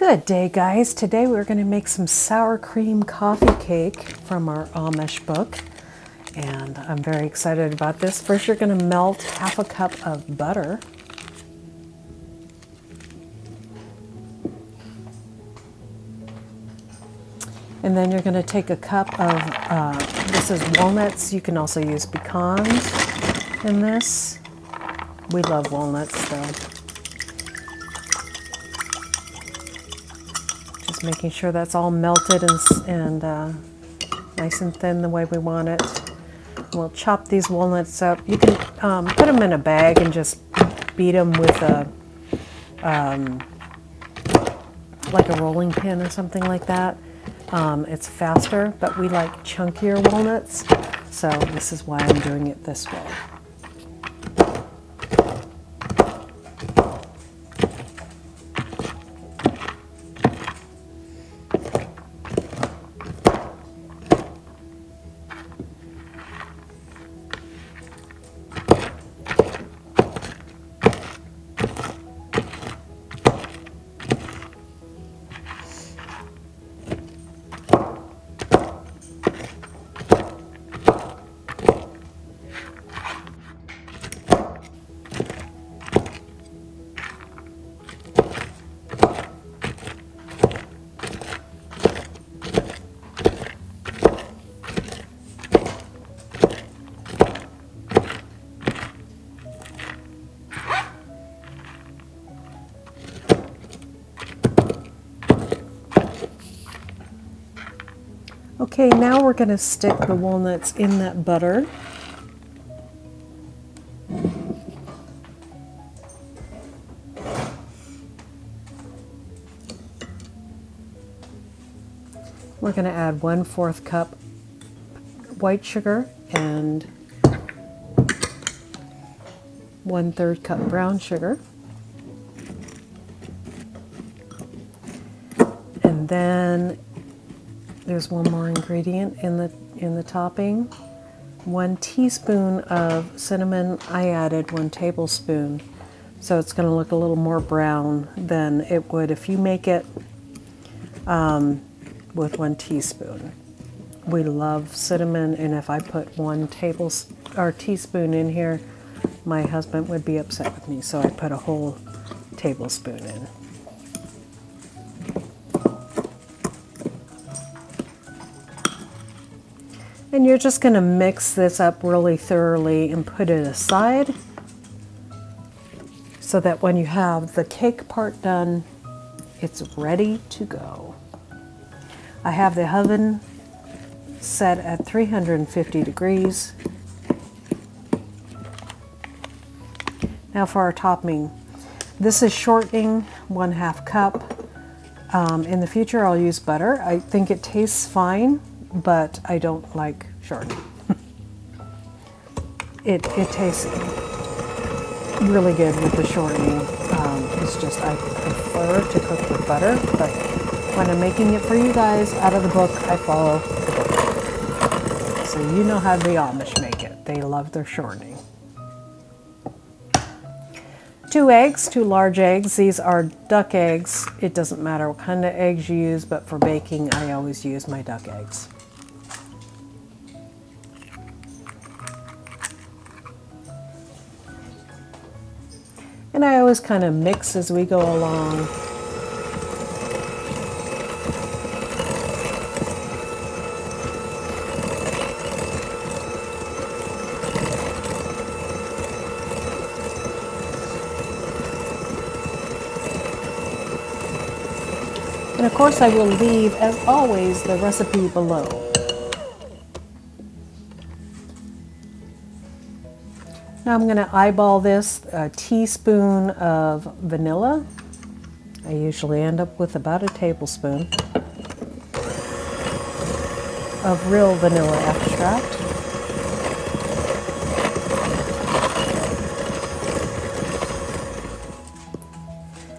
Good day, guys. Today we're going to make some sour cream coffee cake from our Amish book. And I'm very excited about this. First, you're going to melt half a cup of butter. And then you're going to take a cup of, this is walnuts. You can also use pecans in this. We love walnuts though. Just making sure that's all melted and nice and thin the way we want it. We'll chop these walnuts up. You can put them in a bag and just beat them with a, like a rolling pin or something like that. It's faster, but we like chunkier walnuts, so this is why I'm doing it this way. Okay, now we're going to stick the walnuts in that butter. We're going to add 1/4 cup white sugar and 1/3 cup brown sugar. And then there's one more ingredient in the topping. 1 teaspoon of cinnamon. I added 1 tablespoon, so it's going to look a little more brown than it would if you make it with 1 teaspoon. We love cinnamon, and if I put 1 teaspoon in here, my husband would be upset with me, so I put a whole tablespoon in. And you're just going to mix this up really thoroughly and put it aside so that when you have the cake part done, it's ready to go. I have the oven set at 350 degrees. Now for our topping. This is shortening, 1/2 cup. In the future I'll use butter. I think it tastes fine, but I don't like shortening. It tastes really good with the shortening. It's just I prefer to cook with butter, but when I'm making it for you guys out of the book, I follow the book. So you know how the Amish make it. They love their shortening. 2 eggs, 2 large eggs. These are duck eggs. It doesn't matter what kind of eggs you use, but for baking, I always use my duck eggs. And I always kind of mix as we go along. And of course I will leave, as always, the recipe below. Now I'm going to eyeball this, a teaspoon of vanilla. I usually end up with about a tablespoon of real vanilla extract.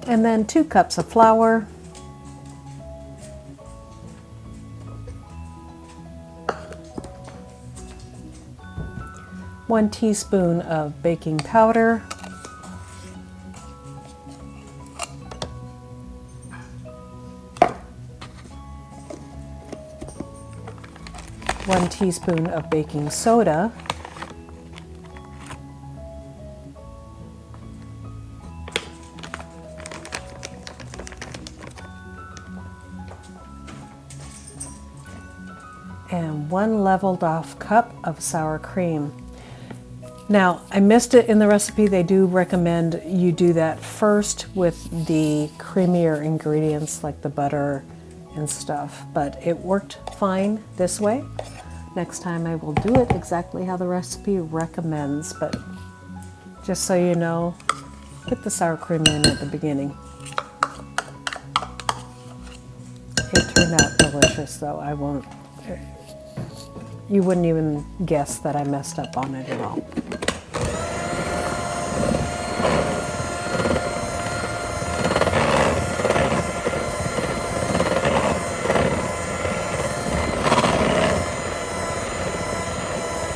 And then 2 cups of flour. One teaspoon of baking powder, 1 teaspoon of baking soda, and 1 leveled off cup of sour cream. Now, I missed it in the recipe. They do recommend you do that first with the creamier ingredients like the butter and stuff, but it worked fine this way. Next time I will do it exactly how the recipe recommends, but just so you know, put the sour cream in at the beginning. It turned out delicious though. You wouldn't even guess that I messed up on it at all.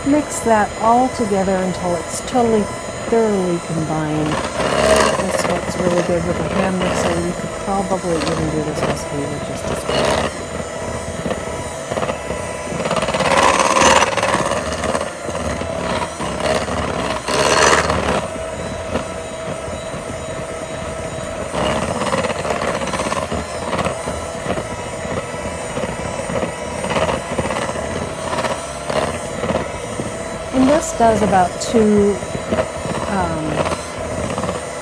Mix that all together until it's totally thoroughly combined. That's what's really good with a hand mixer. You could probably even do this recipe with just a spoon. And this does about 2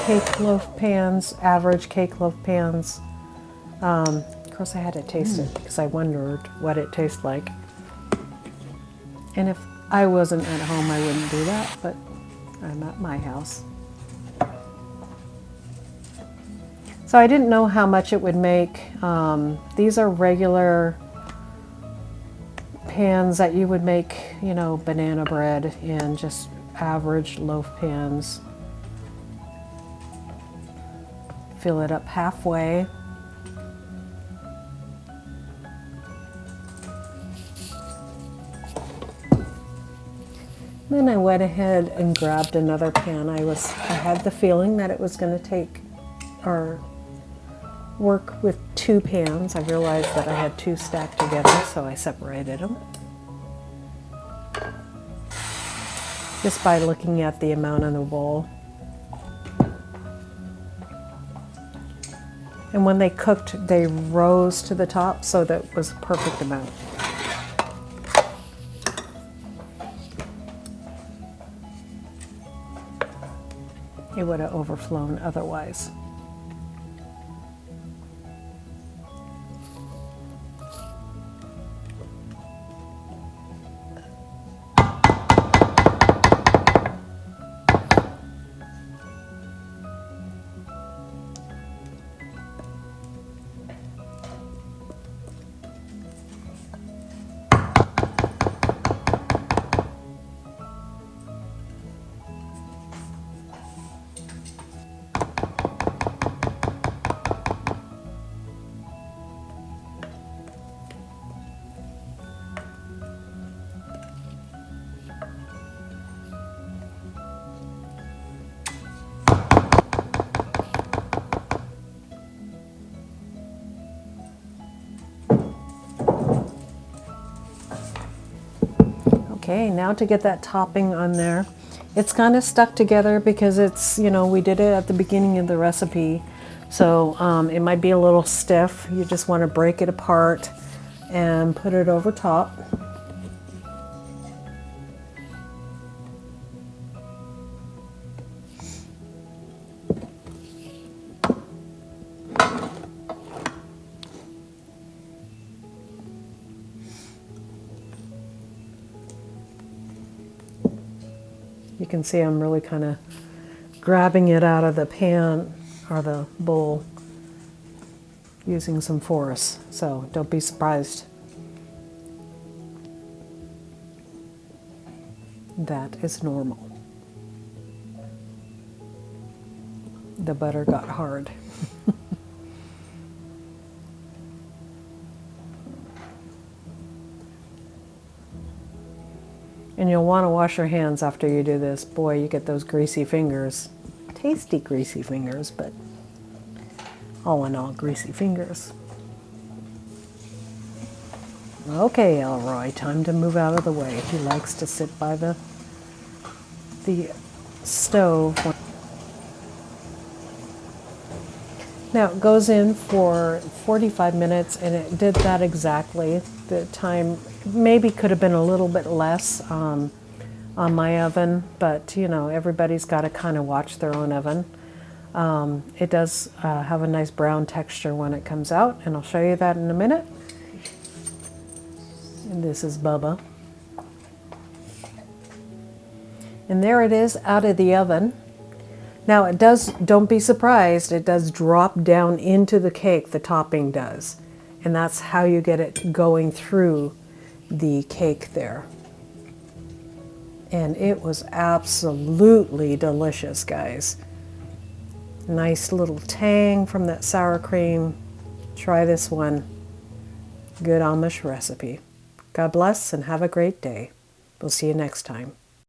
cake loaf pans, average cake loaf pans. Of course I had to taste it because I wondered what it tastes like. And if I wasn't at home I wouldn't do that, but I'm at my house. So I didn't know how much it would make. These are regular pans that you would make, you know, banana bread in, just average loaf pans. Fill it up halfway. Then I went ahead and grabbed another pan. I had the feeling that it was going to take or work with 2 pans. I realized that I had 2 stacked together, so I separated them. Just by looking at the amount in the bowl. And when they cooked, they rose to the top, so that was a perfect amount. It would have overflown otherwise. Okay, now to get that topping on there. It's kind of stuck together because it's, you know, we did it at the beginning of the recipe. So it might be a little stiff. You just want to break it apart and put it over top. You can see I'm really kind of grabbing it out of the pan or the bowl using some force, so don't be surprised. That is normal. The butter got hard. And you'll want to wash your hands after you do this. Boy, you get those greasy fingers. Tasty greasy fingers, but all in all, greasy fingers. Okay, Elroy, time to move out of the way. He likes to sit by the stove. Now it goes in for 45 minutes, and it did that exactly. The time maybe could have been a little bit less on my oven, but you know, everybody's got to kind of watch their own oven. It does have a nice brown texture when it comes out, and I'll show you that in a minute. And this is Bubba. And there it is out of the oven. Now it does, don't be surprised, it does drop down into the cake, the topping does. And that's how you get it going through the cake there. And it was absolutely delicious, guys. Nice little tang from that sour cream. Try this one. Good Amish recipe. God bless and have a great day. We'll see you next time.